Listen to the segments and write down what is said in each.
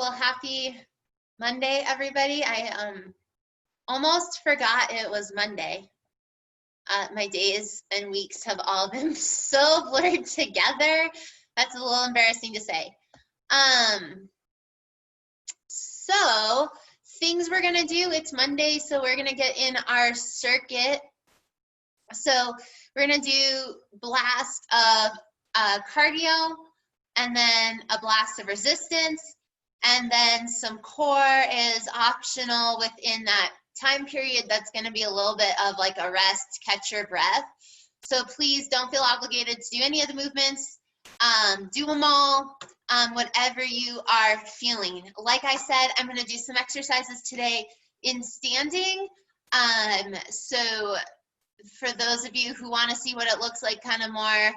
Well, happy Monday, everybody. I almost forgot it was Monday. My days and weeks have all been so blurred together. That's a little embarrassing to say. So things we're gonna do, it's Monday, so we're gonna get in our circuit. So we're gonna do blast of cardio, and then a blast of resistance, and then some core is optional within that time period. That's going to be a little bit of like a rest, catch your breath. So please don't feel obligated to do any of the movements. Do them all, whatever you are feeling. Like I said, I'm going to do some exercises today in standing. So for those of you who want to see what it looks like kind of more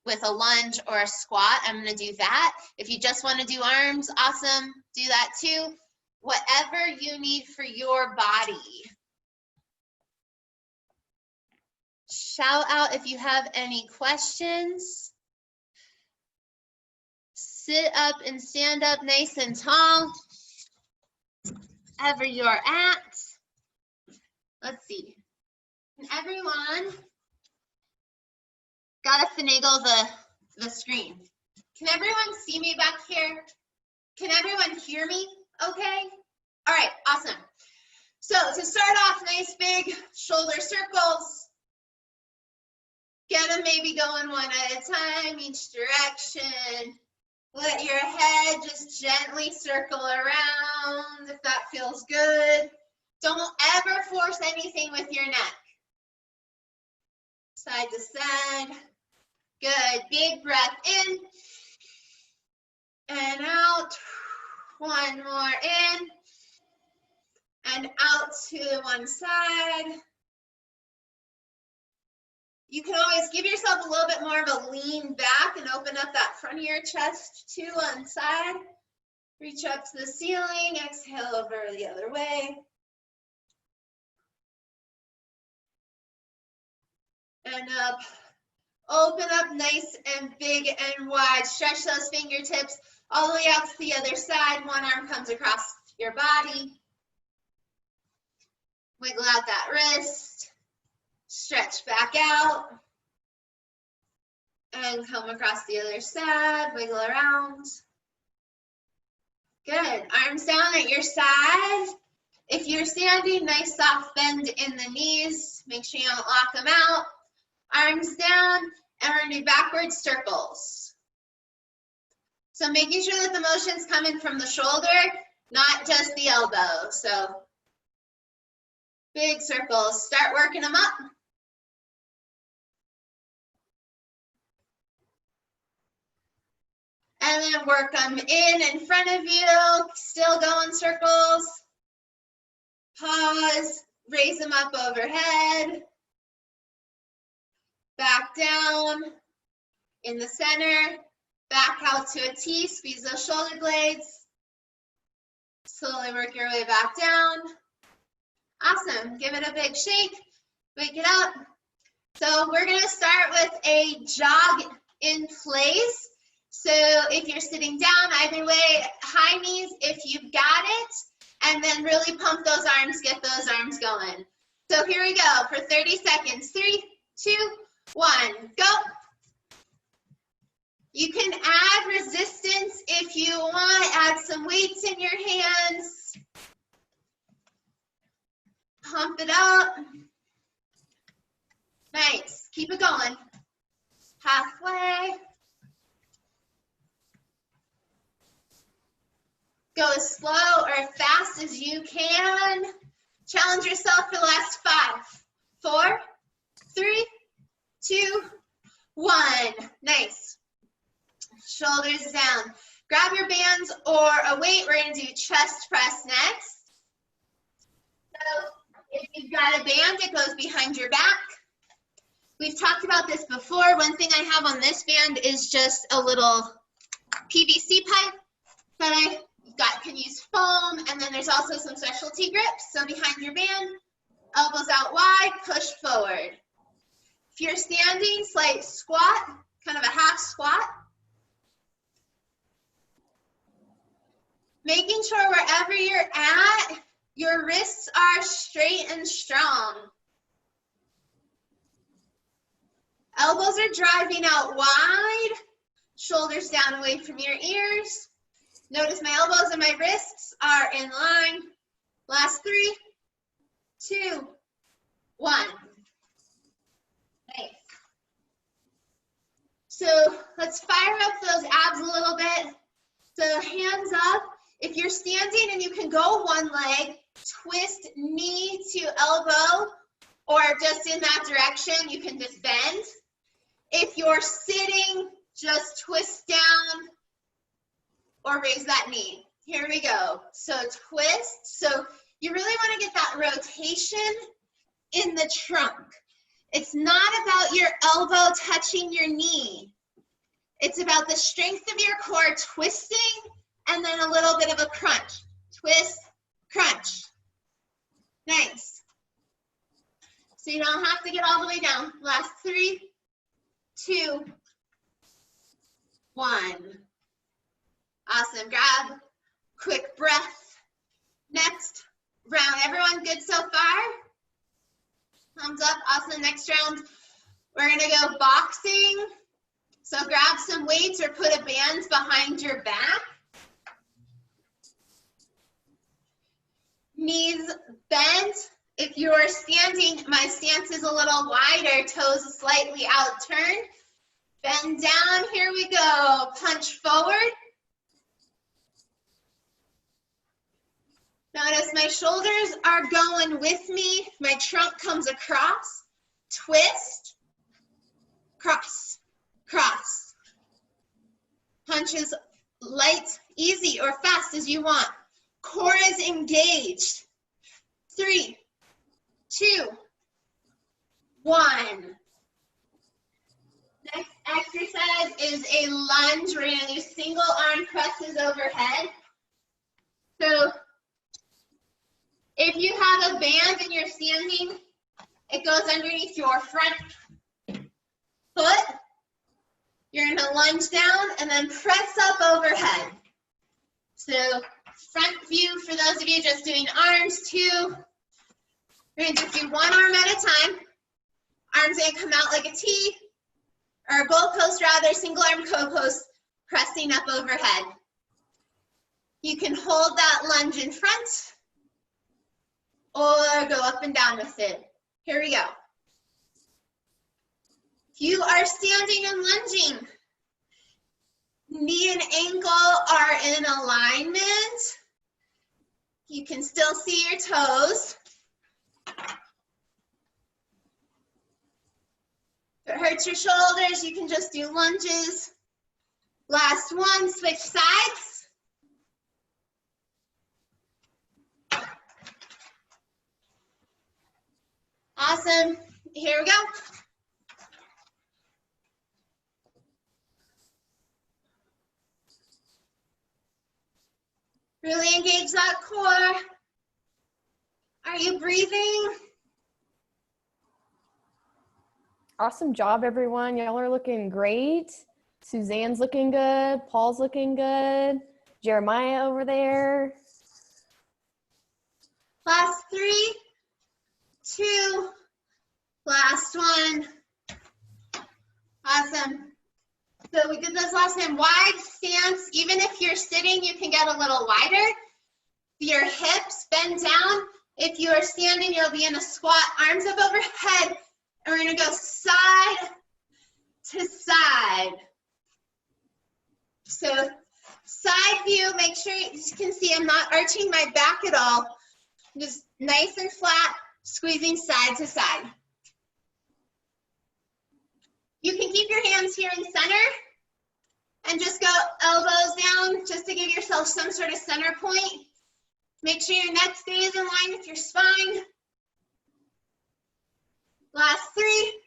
with a lunge or a squat, I'm going to do that. If you just want to do arms, awesome, do that too. Whatever you need for your body. Shout out if you have any questions. Sit up and stand up nice and tall, wherever you're at. Let's see. Can everyone, gotta finagle the screen. Can everyone see me back here? Can everyone hear me okay? All right, awesome. So to start off, nice big shoulder circles. Get them maybe going one at a time, each direction. Let your head just gently circle around if that feels good. Don't ever force anything with your neck. Side to side. Good, big breath in and out. One more in and out to one side. You can always give yourself a little bit more of a lean back and open up that front of your chest to one side. Reach up to the ceiling, exhale over the other way. And up. Open up nice and big and wide. Stretch those fingertips all the way out to the other side. One arm comes across your body. Wiggle out that wrist. Stretch back out. And come across the other side. Wiggle around. Good. Arms down at your side. If you're standing, nice soft bend in the knees. Make sure you don't lock them out. Arms down, and we're gonna do backward circles. So making sure that the motion's coming from the shoulder, not just the elbow. So big circles, start working them up. And then work them in front of you, still going circles. Pause, raise them up overhead. Back down, in the center, back out to a T, squeeze those shoulder blades. Slowly work your way back down. Awesome, give it a big shake, wake it up. So we're gonna start with a jog in place. So if you're sitting down, either way, high knees if you've got it, and then really pump those arms, get those arms going. So here we go for 30 seconds, 3, 2, 1, go. You can add resistance if you want, add some weights in your hands. Pump it up. Nice, keep it going. Halfway. Go as slow or fast as you can. Challenge yourself for the last 5, 4, 3, 2, 1. Nice. Shoulders down. Grab your bands or a weight. We're going to do chest press next. So if you've got a band, it goes behind your back. We've talked about this before. One thing I have on this band is just a little PVC pipe that I can use foam, and then there's also some specialty grips. So behind your band, elbows out wide, push forward. If you're standing, slight squat, kind of a half squat. Making sure wherever you're at, your wrists are straight and strong. Elbows are driving out wide, shoulders down away from your ears. Notice my elbows and my wrists are in line. Last 3, 2, 1. Nice. So let's fire up those abs a little bit. So hands up. If you're standing and you can go one leg, twist knee to elbow, or just in that direction, you can just bend. If you're sitting, just twist down or raise that knee. Here we go. So twist. So you really want to get that rotation in the trunk. It's not about your elbow touching your knee. It's about the strength of your core twisting and then a little bit of a crunch. Twist, crunch. Nice. So you don't have to get all the way down. Last 3, 2, 1. Awesome. Grab, quick breath. Next round. Everyone good so far? Thumbs up. Awesome. Next round, we're going to go boxing. So grab some weights or put a band behind your back. Knees bent. If you're standing, my stance is a little wider, toes slightly out turned. Bend down, here we go. Punch forward. Notice my shoulders are going with me. My trunk comes across. Twist, cross, cross. Punch as light, easy, or fast as you want. Core is engaged. 3, 2, 1. Next exercise is a lunge. We're going to do single arm presses overhead. So if you have a band and you're standing, it goes underneath your front foot. You're going to lunge down and then press up overhead. So front view for those of you just doing arms, 2. We're going to just do one arm at a time. Arms going to come out like a T, or a goalpost rather, single arm co-post, pressing up overhead. You can hold that lunge in front or go up and down with it. Here we go. If you are standing and lunging, knee and ankle are in alignment. You can still see your toes. If it hurts your shoulders, you can just do lunges. Last one, switch sides. Awesome. Here we go. Really engage that core. Are you breathing? Awesome job, everyone. Y'all are looking great. Suzanne's looking good. Paul's looking good. Jeremiah over there. Last 3, 2, last one. Awesome. So we did this last time. Wide stance. Even if you're sitting, you can get a little wider. Your hips bend down. If you are standing, you'll be in a squat. Arms up overhead. And we're going to go side to side. So side view, make sure you can see I'm not arching my back at all. Just nice and flat, squeezing side to side. You can keep your hands here in center and just go elbows down just to give yourself some sort of center point. Make sure your neck stays in line with your spine. Last 3,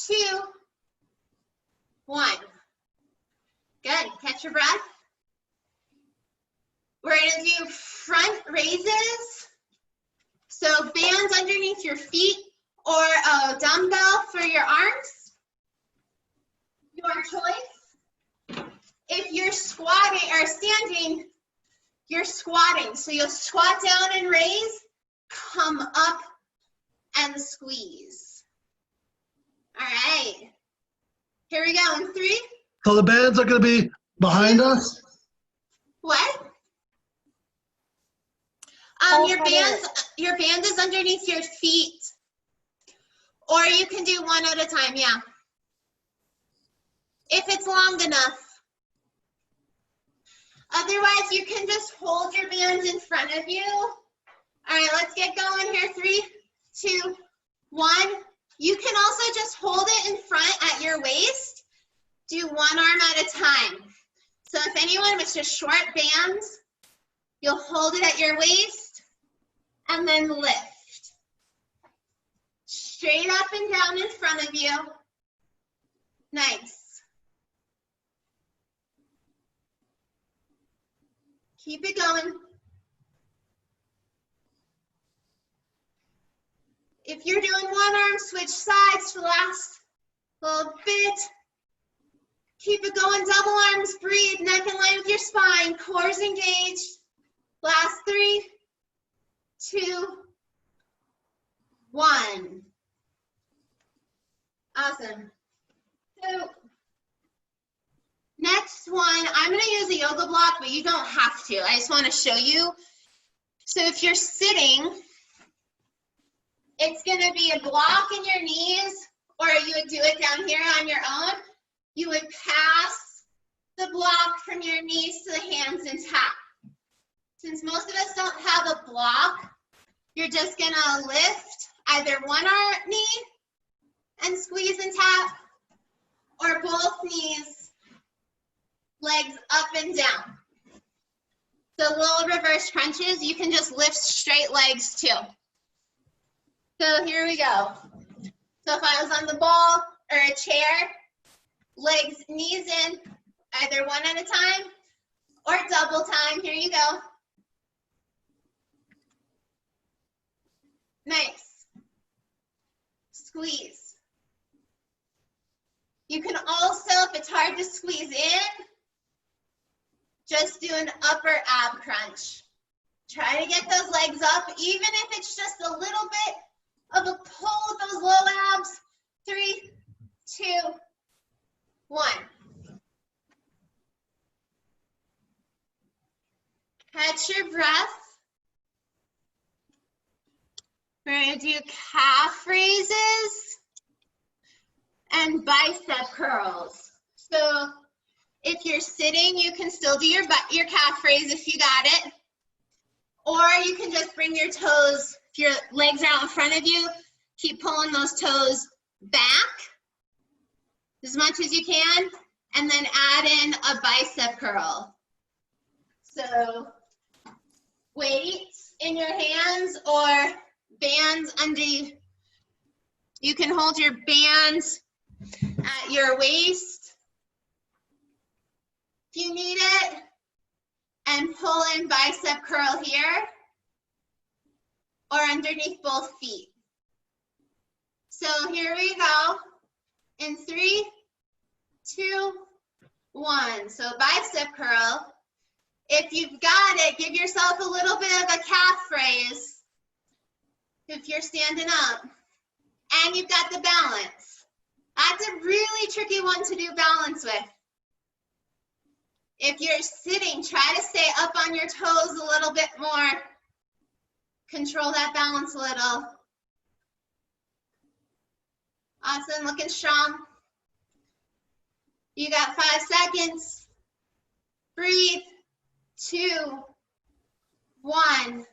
2, 1. Good. Catch your breath. We're going to do front raises. So bands underneath your feet or a dumbbell for your arms. Your choice. If you're squatting or standing, you're squatting. So you'll squat down and raise, come up and squeeze. All right. Here we go in 3. So the bands are going to be behind us? What? Your band is underneath your feet. Or you can do one at a time, yeah. If it's long enough. Otherwise, you can just hold your bands in front of you. All right, let's get going here. 3, 2, 1. You can also just hold it in front at your waist. Do one arm at a time. So if anyone with just short bands, you'll hold it at your waist and then lift. Straight up and down in front of you. Nice. Keep it going. If you're doing one arm, switch sides for the last little bit. Keep it going, double arms, breathe, neck in line with your spine, core's engaged. Last 3, 2, 1. Awesome. So next one, I'm gonna use a yoga block, but you don't have to. I just wanna show you. So if you're sitting, it's gonna be a block in your knees, or you would do it down here on your own. You would pass the block from your knees to the hands and tap. Since most of us don't have a block, you're just gonna lift either one knee and squeeze and tap, or both knees, legs up and down. So little reverse crunches, you can just lift straight legs too. So here we go. So if I was on the ball or a chair, legs, knees in, either one at a time or double time. Here you go. Nice. Squeeze. You can also, if it's hard to squeeze in, just do an upper ab crunch. Try to get those legs up, even if it's just a little bit of a pull with those low abs. 3, 2, 1. Catch your breath. We're going to do calf raises and bicep curls. So if you're sitting, you can still do your calf raise if you got it. Or you can just bring your toes, if your legs are out in front of you, keep pulling those toes back as much as you can, and then add in a bicep curl. So weights in your hands or bands under, you can hold your bands at your waist if you need it, and pull in bicep curl here or underneath both feet. So here we go in 3, 2, 1. So bicep curl. If you've got it, give yourself a little bit of a calf raise if you're standing up. And you've got the balance. That's a really tricky one to do balance with. If you're sitting, try to stay up on your toes a little bit more. Control that balance a little. Awesome, looking strong. You got 5 seconds. Breathe. 2, 1.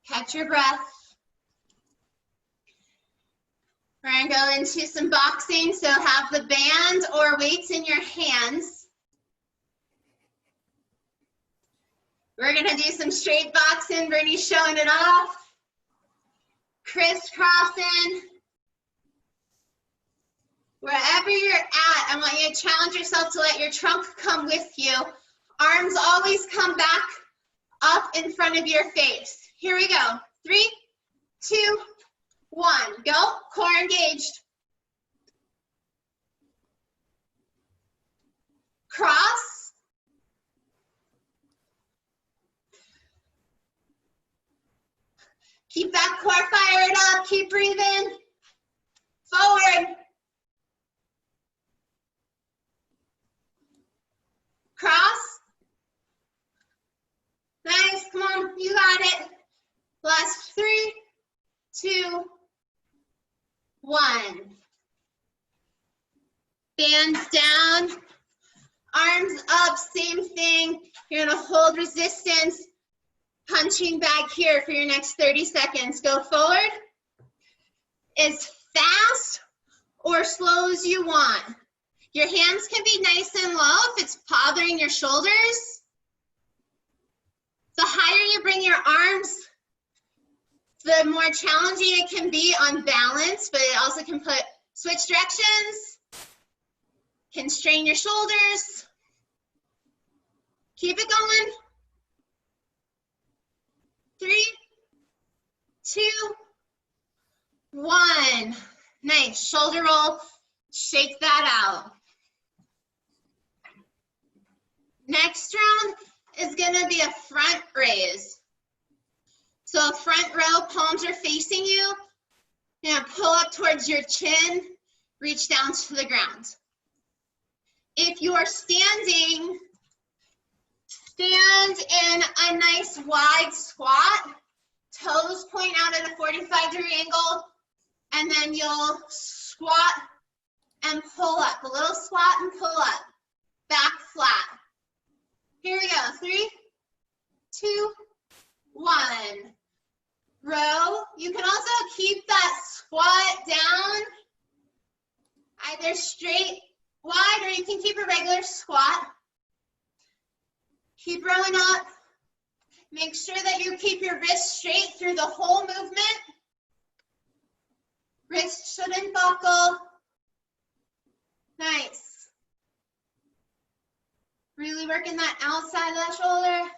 Catch your breath. We're gonna go into some boxing, so have the band or weights in your hands. We're gonna do some straight boxing. Bernie's showing it off. Crisscrossing. Wherever you're at, I want you to challenge yourself to let your trunk come with you. Arms always come back up in front of your face. Here we go. 3, 2, 1. Go. Core engaged. Keep that core fired up. Keep breathing. Forward. Cross. Nice. Come on. You got it. Last 3, 2, 1. Bands down. Arms up. Same thing. You're going to hold resistance. Punching bag here for your next 30 seconds. Go forward as fast or slow as you want. Your hands can be nice and low if it's bothering your shoulders. The higher you bring your arms, the more challenging it can be on balance, but it also can switch directions, can strain your shoulders. Keep it going. 3, 2, 1. Nice. Shoulder roll. Shake that out. Next round is going to be a front raise. So front row, palms are facing you. You're going to pull up towards your chin, reach down to the ground. If you are standing, stand in a nice wide squat. Toes point out at a 45-degree angle, and then you'll squat and pull up. A little squat and pull up. Back flat. Here we go. 3, 2, 1. Row. You can also keep that squat down, either straight, wide, or you can keep a regular squat. Keep rowing up. Make sure that you keep your wrists straight through the whole movement. Wrists shouldn't buckle. Nice. Really working that outside of that shoulder.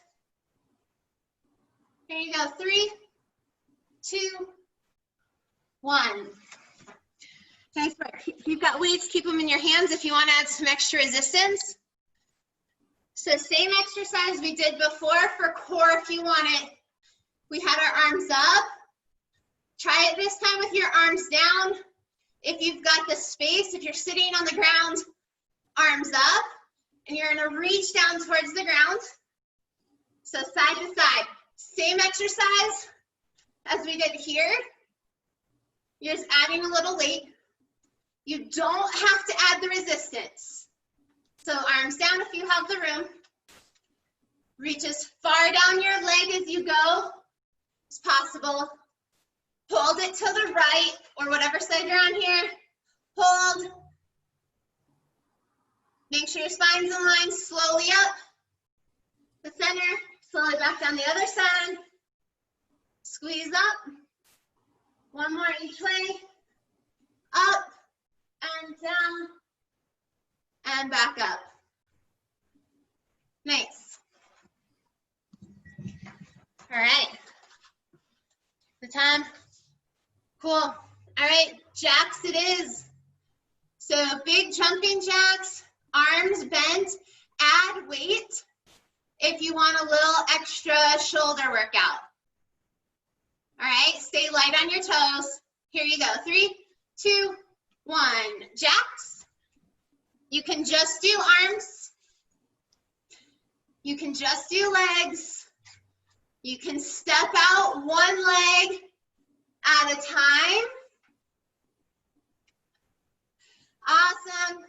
Here you go. 3, 2, 1. Nice work. If you've got weights, keep them in your hands if you want to add some extra resistance. So same exercise we did before for core if you want it. We had our arms up. Try it this time with your arms down. If you've got the space, if you're sitting on the ground, arms up. And you're going to reach down towards the ground. So side to side. Same exercise as we did here. You're just adding a little weight. You don't have to add the resistance. So arms down if you have the room. Reach as far down your leg as you go as possible. Hold it to the right or whatever side you're on here. Hold. Make sure your spine's in line. Slowly up. The center. Slowly back down the other side. Squeeze up. One more each way. Up and down and back up. Nice. All right. The time. Cool. All right, jacks it is. So big jumping jacks, arms bent, add weight if you want a little extra shoulder workout. All right, stay light on your toes. Here you go. 3, 2, 1. Jacks. You can just do arms. You can just do legs. You can step out one leg at a time. Awesome.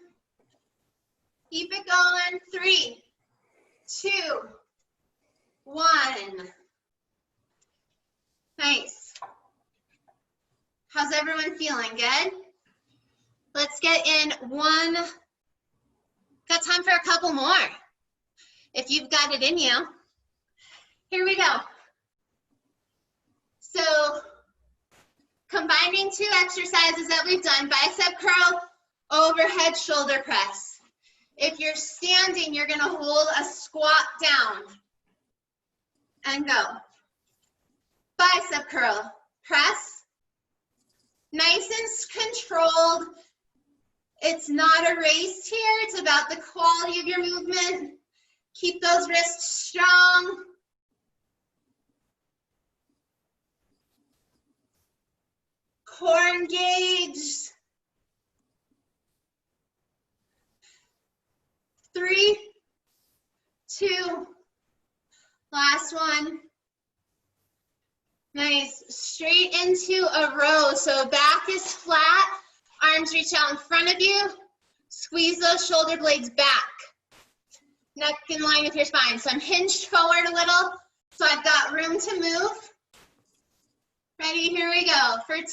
Keep it going. 3, 2, 1. Nice. How's everyone feeling? Good? Let's get in one. Got time for a couple more. If you've got it in you. Here we go. So combining two exercises that we've done, bicep curl, overhead shoulder press. If you're standing, you're gonna hold a squat down and go. Bicep curl, press. Nice and controlled. It's not a race here, it's about the quality of your movement. Keep those wrists strong. Core engaged. 3, 2, last one. Nice, straight into a row. So back is flat, arms reach out in front of you. Squeeze those shoulder blades back. Neck in line with your spine. So I'm hinged forward a little, so I've got room to move. Ready, here we go, for 10.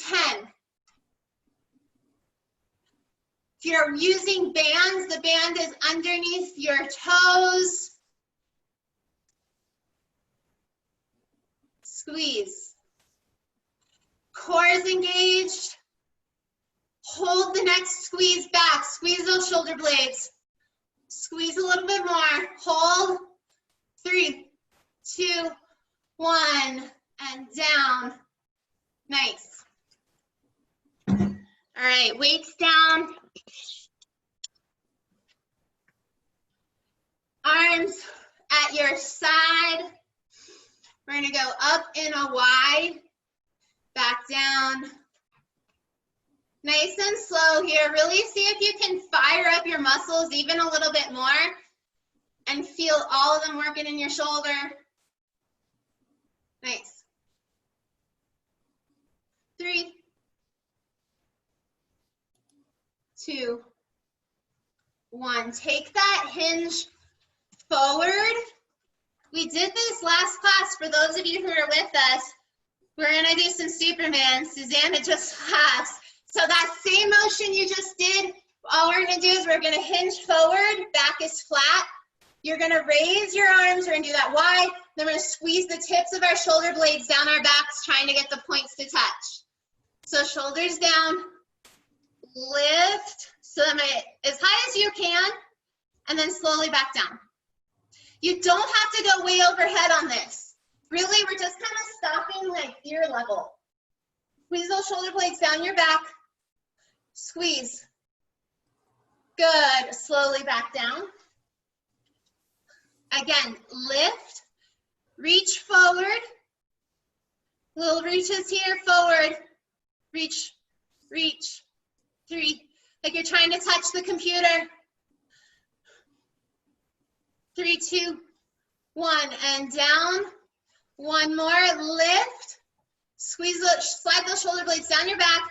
If you're using bands, the band is underneath your toes. Squeeze. Core is engaged. Hold the next squeeze back. Squeeze those shoulder blades. Squeeze a little bit more. Hold. 3, 2, 1, and down. Nice. All right, weights down. Arms at your side. We're gonna go up in a Y, back down. Nice and slow here. Really see if you can fire up your muscles even a little bit more and feel all of them working in your shoulder. Nice. 3, 2, 1. Take that hinge forward. We did this last class. For those of you who are with us, we're gonna do some Superman. Susanna just laughed. So that same motion you just did, all we're gonna do is we're gonna hinge forward, back is flat. You're gonna raise your arms, we're gonna do that Y, then we're gonna squeeze the tips of our shoulder blades down our backs, trying to get the points to touch. So shoulders down, lift, so that as high as you can, and then slowly back down. You don't have to go way overhead on this. Really, we're just kind of stopping like ear level. Squeeze those shoulder blades down your back. Squeeze. Good. Slowly back down. Again, lift. Reach forward. Little reaches here, forward. Reach, reach. 3. Like you're trying to touch the computer. 3, 2, 1, and down. One more, lift. Squeeze, slide those shoulder blades down your back.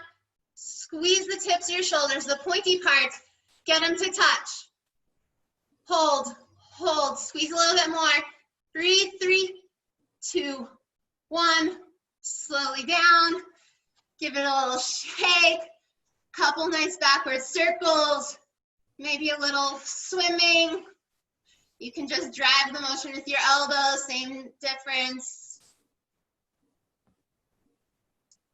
Squeeze the tips of your shoulders, the pointy parts. Get them to touch. Hold, hold, squeeze a little bit more. Breathe, 3, 2, 1. Slowly down. Give it a little shake. Couple nice backward circles. Maybe a little swimming. You can just drive the motion with your elbows, same difference.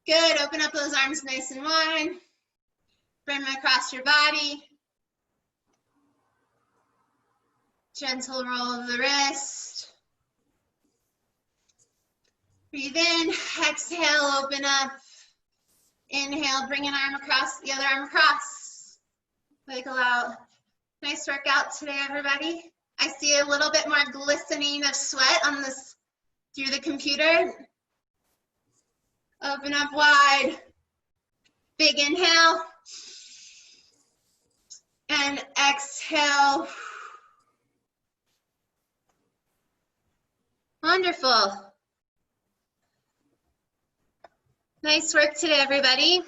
Good, open up those arms nice and wide. Bring them across your body. Gentle roll of the wrist. Breathe in, exhale, open up. Inhale, bring an arm across, the other arm across. Wiggle out. Nice workout today, everybody. I see a little bit more glistening of sweat on this through the computer. Open up wide. Big inhale. And exhale. Wonderful. Nice work today, everybody.